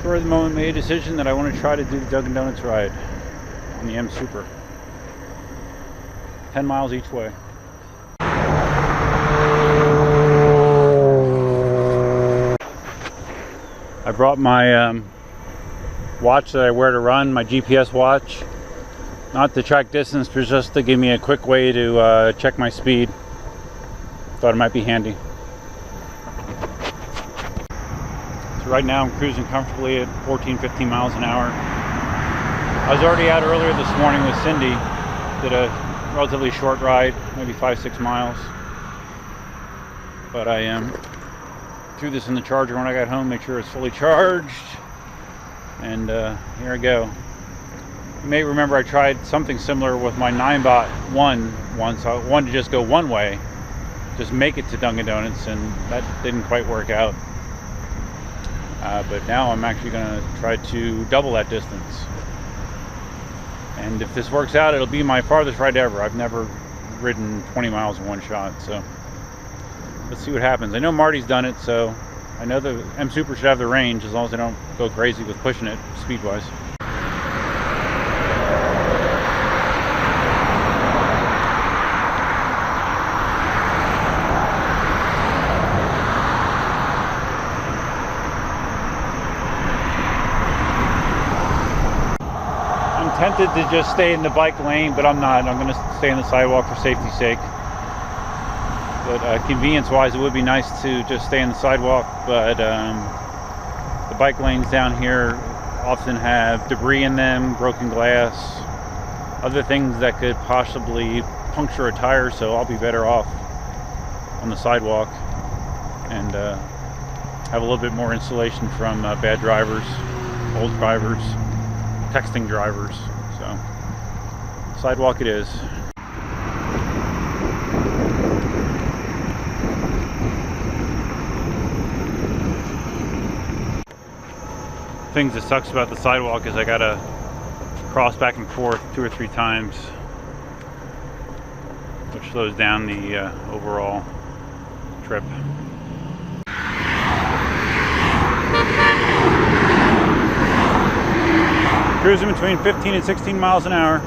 spur of the moment made a decision that I want to try to do the Dunkin Donuts ride on the Msuper. 10 miles each way. I brought my watch that I wear to run, my GPS watch. Not to track distance, but just to give me a quick way to check my speed. Thought it might be handy. So right now I'm cruising comfortably at 14-15 miles an hour. I was already out earlier this morning with Cindy. Did a relatively short ride, maybe 5-6 miles. But I threw this in the charger when I got home, make sure it's fully charged. And here I go. You may remember I tried something similar with my 9-bot 1 once. I wanted to just go one way, just make it to Dunkin Donuts, and that didn't quite work out. But now I'm actually going to try to double that distance. And if this works out, it'll be my farthest ride ever. I've never ridden 20 miles in one shot, so let's see what happens. I know Marty's done it, so I know the Msuper should have the range as long as I don't go crazy with pushing it speed-wise. I'm tempted to just stay in the bike lane, but I'm not. I'm going to stay in the sidewalk for safety's sake. But convenience-wise, it would be nice to just stay in the sidewalk, but the bike lanes down here often have debris in them, broken glass, other things that could possibly puncture a tire, so I'll be better off on the sidewalk and have a little bit more insulation from bad drivers, old drivers, texting drivers. So sidewalk it is. Things that sucks about the sidewalk is I gotta cross back and forth 2 or 3 times, which slows down the overall trip. Cruising between 15 and 16 miles an hour.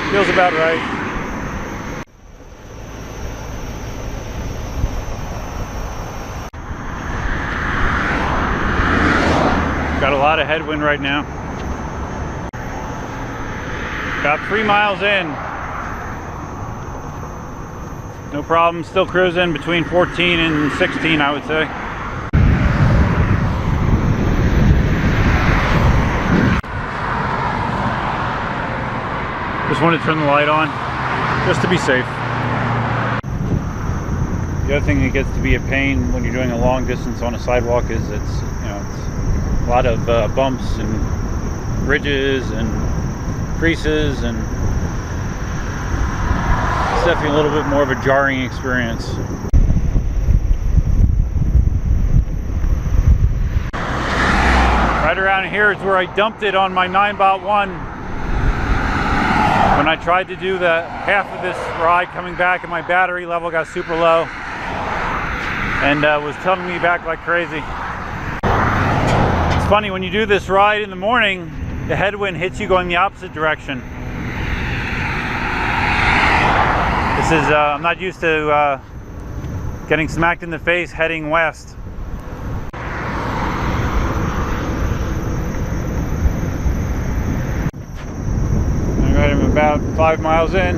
Feels about right. Got a lot of headwind right now. About 3 miles in. No problem, still cruising between 14 and 16, I would say. Just wanted to turn the light on, just to be safe. The other thing that gets to be a pain when you're doing a long distance on a sidewalk is it's a lot of bumps and ridges and creases, and it's definitely a little bit more of a jarring experience. Right around here is where I dumped it on my 9-bot 1 when I tried to do the half of this ride coming back, and my battery level got super low and was tumbling me back like crazy. It's funny, when you do this ride in the morning, the headwind hits you going the opposite direction. This is, I'm not used to getting smacked in the face heading west. Alright, I'm about 5 miles in.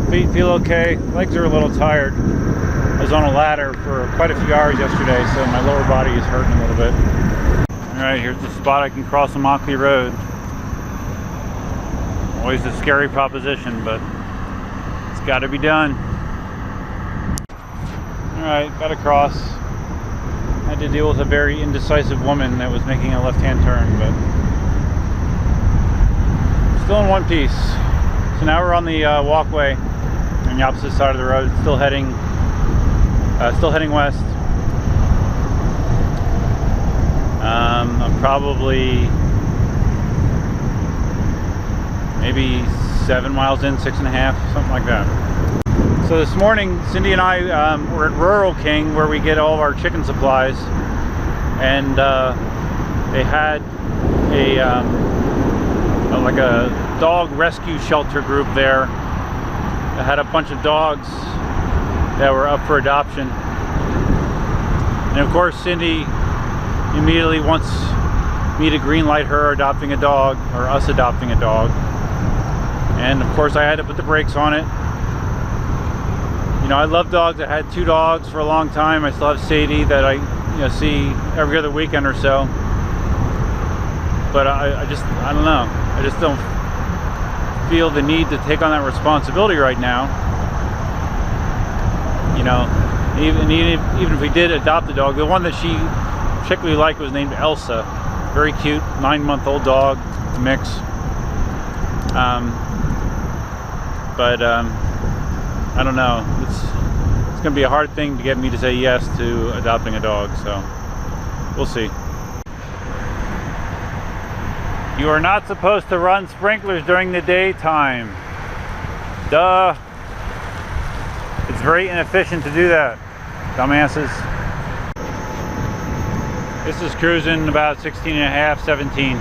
Feet feel okay, legs are a little tired. I was on a ladder for quite a few hours yesterday, so my lower body is hurting a little bit. Alright, here's the spot I can cross Immokalee Road. Always a scary proposition, but it's got to be done. Alright, got to cross. Had to deal with a very indecisive woman that was making a left-hand turn, but still in one piece. So now we're on the walkway on the opposite side of the road, still heading west. I'm probably maybe 7 miles in, 6.5, something like that. So this morning, Cindy and I were at Rural King, where we get all of our chicken supplies, and they had like a dog rescue shelter group there that had a bunch of dogs that were up for adoption. And of course, Cindy immediately wants me to green light her adopting a dog, or us adopting a dog. And of course I had to put the brakes on it. You know, I love dogs. I had 2 dogs for a long time. I still have Sadie that I see every other weekend or so. But I don't know. I just don't feel the need to take on that responsibility right now. You know, even if we did adopt a dog, the one that she particularly liked was named Elsa. Very cute, 9-month-old dog, mix. I don't know. It's going to be a hard thing to get me to say yes to adopting a dog, so we'll see. You are not supposed to run sprinklers during the daytime. Duh. It's very inefficient to do that, dumbasses. This is cruising about 16 and a half, 17.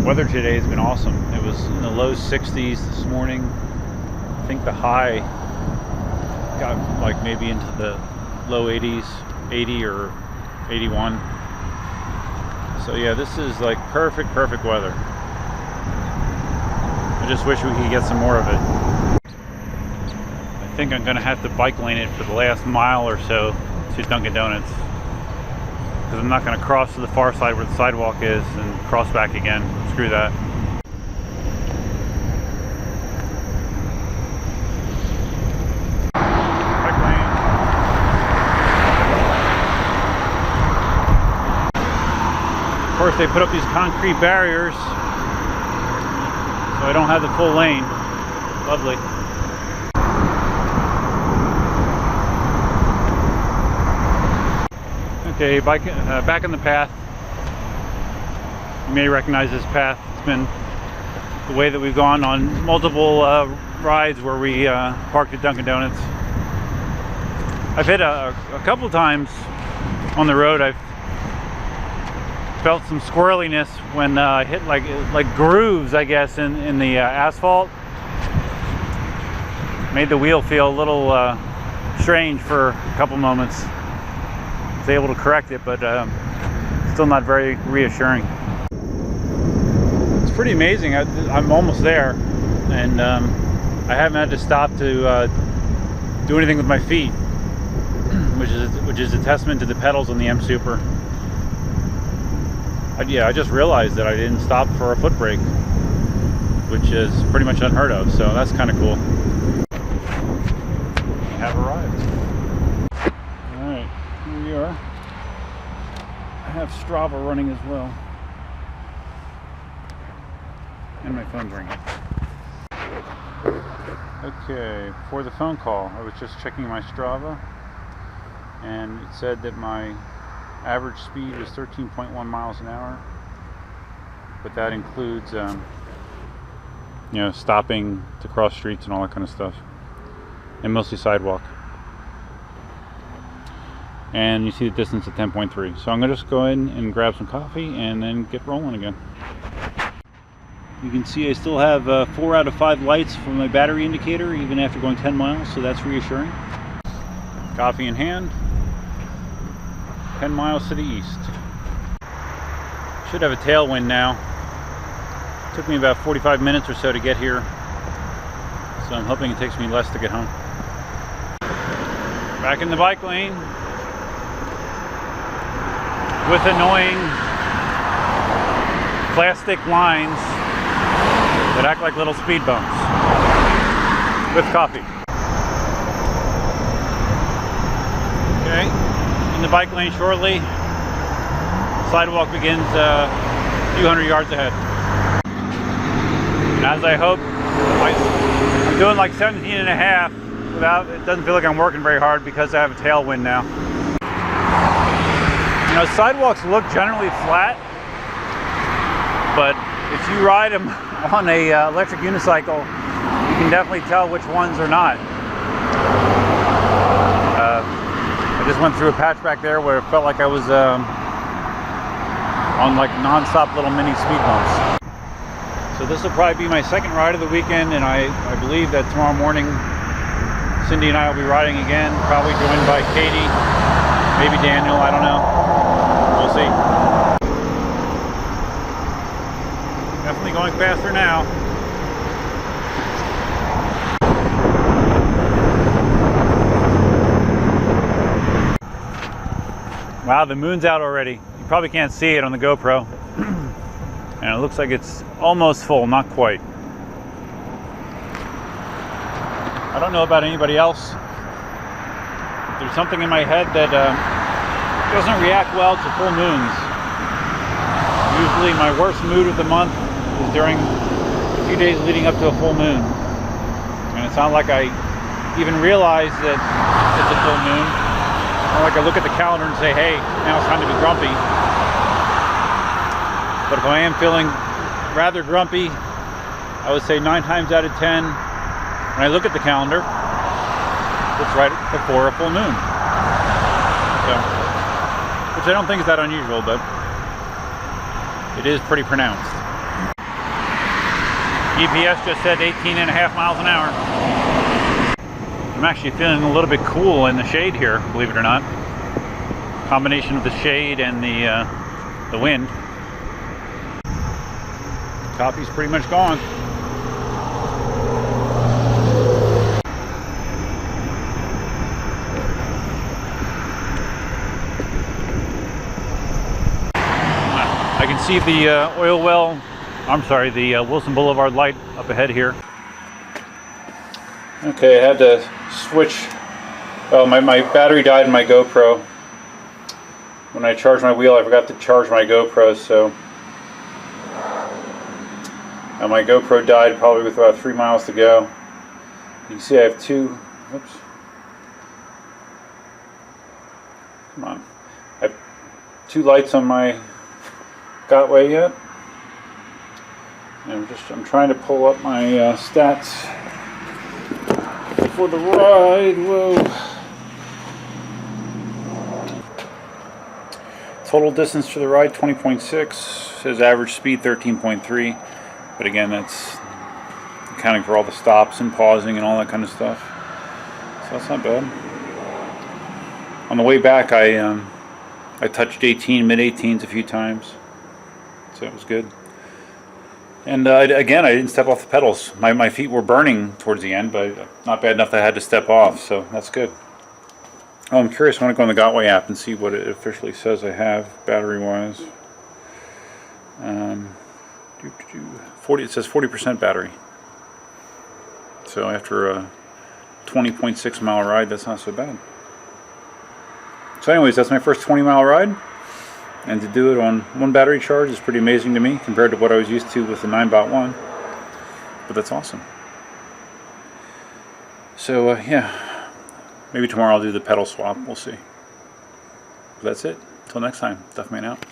Weather today has been awesome. It was in the low 60s this morning. I think the high got like maybe into the low 80s, 80 or 81. So yeah, this is like perfect weather. I just wish we could get some more of it. I think I'm gonna have to bike lane it for the last mile or so to Dunkin Donuts, because I'm not gonna cross to the far side where the sidewalk is and cross back again. Screw that. Bike lane. Of course, they put up these concrete barriers, so I don't have the full lane. Lovely. Okay, bike back in the path. You may recognize this path. It's been the way that we've gone on multiple rides where we parked at Dunkin Donuts. I've hit a couple times on the road. I've felt some squirreliness when I hit like grooves, I guess, in the asphalt. Made the wheel feel a little strange for a couple moments. I was able to correct it, but still not very reassuring. It's pretty amazing. I'm almost there, and I haven't had to stop to do anything with my feet, which is a testament to the pedals on the Msuper. Yeah, I just realized that I didn't stop for a foot brake, which is pretty much unheard of, so that's kind of cool. We have arrived. Alright, here we are. I have Strava running as well. And my phone's ringing. Okay, for the phone call, I was just checking my Strava, and it said that my average speed was 13.1 miles an hour, but that includes you know, stopping to cross streets and all that kind of stuff, and mostly sidewalk. And you see the distance at 10.3. So I'm gonna just go in and grab some coffee and then get rolling again. You can see I still have 4 out of 5 lights from my battery indicator even after going 10 miles, so that's reassuring. Coffee in hand. 10 miles to the east. Should have a tailwind now. Took me about 45 minutes or so to get here, so I'm hoping it takes me less to get home. Back in the bike lane with annoying plastic lines that act like little speed bumps with coffee. Okay, in the bike lane shortly. Sidewalk begins a few hundred yards ahead. And as I hope, I'm doing like 17 and a half without, it doesn't feel like I'm working very hard because I have a tailwind now. You know, sidewalks look generally flat, but if you ride them on a electric unicycle, you can definitely tell which ones are not. I just went through a patch back there where it felt like I was on like non-stop little mini speed bumps. So this will probably be my second ride of the weekend, and I believe that tomorrow morning Cindy and I will be riding again, probably joined by Katie, maybe Daniel, I don't know. We'll see. Definitely going faster now. Wow, the moon's out already. You probably can't see it on the GoPro. And it looks like it's almost full, not quite. I don't know about anybody else. There's something in my head that doesn't react well to full moons. Usually my worst mood of the month is during a few days leading up to a full moon. And it's not like I even realize that it's a full moon. It's not like I look at the calendar and say, hey, now it's time to be grumpy. But if I am feeling rather grumpy, I would say 9 times out of 10, when I look at the calendar, it's right before a full moon. So, which I don't think is that unusual, but it is pretty pronounced. GPS just said 18.5 miles an hour. I'm actually feeling a little bit cool in the shade here, believe it or not. Combination of the shade and the wind. Coffee's pretty much gone. I can see the the Wilson Boulevard light up ahead here. Okay, I had to switch. Oh, my battery died in my GoPro. When I charged my wheel, I forgot to charge my GoPro, so my GoPro died probably with about 3 miles to go. You can see I have two. Oops. Come on. I have 2 lights on my Gotway yet. And I'm trying to pull up my stats for the ride. Whoa. Total distance for the ride 20.6. Says average speed 13.3. But again, that's accounting for all the stops and pausing and all that kind of stuff. So that's not bad. On the way back, I touched 18, mid-18s a few times. So it was good. And again, I didn't step off the pedals. My feet were burning towards the end, but not bad enough that I had to step off, so that's good. Oh, I'm curious, I want to go on the Gotway app and see what it officially says I have battery-wise. 40. It says 40% battery. So after a 20.6 mile ride, that's not so bad. So anyways, that's my first 20-mile ride. And to do it on 1 battery charge is pretty amazing to me compared to what I was used to with the 9-bot1. But that's awesome. So yeah, maybe tomorrow I'll do the pedal swap. We'll see. But that's it. Until next time, Duffman out.